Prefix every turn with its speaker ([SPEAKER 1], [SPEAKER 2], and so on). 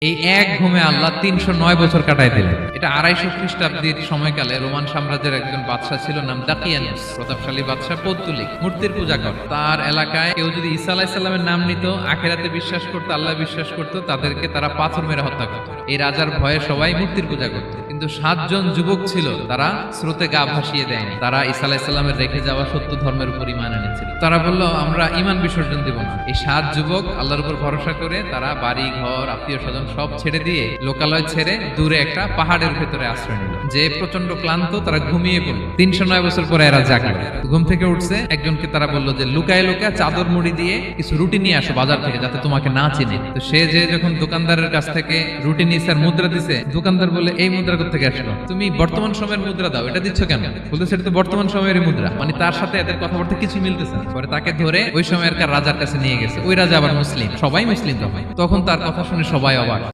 [SPEAKER 1] এই এক ঘুমে আল্লাহ ৩০৯ বছর কাটায় দিলেন। এটা ২৫০ খ্রিস্টাব্দের সময়কালে রোমান সাম্রাজ্যের একজন বাদশা ছিল, নাম দাকিয়ানুস। প্রতাপশালী বাদশা, পৌত্তলিক, মূর্তির পূজা করে। তার এলাকায় কেউ যদি ঈসা আলাইহিস সালামের নাম নিত, আখিরাতে বিশ্বাস করতো, আল্লাহ বিশ্বাস করতো, তাদেরকে তারা পাথর মেরে হত্যা করত। এই রাজার ভয়ে সবাই মূর্তির পূজা করত। কিন্তু ৭ জন যুবক ছিল, তারা স্রোতে গা ভাসিয়ে দেয়নি। তারা ঈসা আলাইহিস সালামের রেখে যাওয়া সত্য ধর্মের উপর ঈমান এনেছিল। তারা বলল, আমরা ঈমান বিসর্জন দিব না। এই ৭ যুবক আল্লাহর উপর ভরসা করে তারা বাড়ি ঘর, আত্মীয় স্বজন সব ছেড়ে দিয়ে, লোকালয় ছেড়ে দূরে একটা পাহাড়ের ভেতরে আশ্রয় নিল। যে প্রচন্ড ক্লান্ত, তারা ঘুমিয়ে পড়ল। ৩০৯ বছর পরে এরা জাগলো। ঘুম থেকে উঠছে, একজনকে তারা বলল যে লুকায় লুকায় চাদর মুড়ি দিয়ে কিছু রুটি নিয়ে আসো বাজার থেকে, যাতে তোমাকে না চিনে। তো সে যে যখন দোকানদারের কাছ থেকে রুটি নিয়ে আর মুদ্রা দিছে, দোকানদার বলে, এই মুদ্রা কোথেকে আসলো? তুমি বর্তমান সময়ের মুদ্রা দাও, এটা দিচ্ছ কেন? বলতেছে, এটা তো বর্তমান সময়ের মুদ্রা। মানে তার সাথে এদের কথাবার্তা কিছু মিলতেছে না। পরে তাকে ধরে ওই সময়ের রাজার কাছে নিয়ে গেছে। ওই রাজা আবার মুসলিম, সবাই মুসলিম তখন। তার কথা শুনে সবাই অবাক।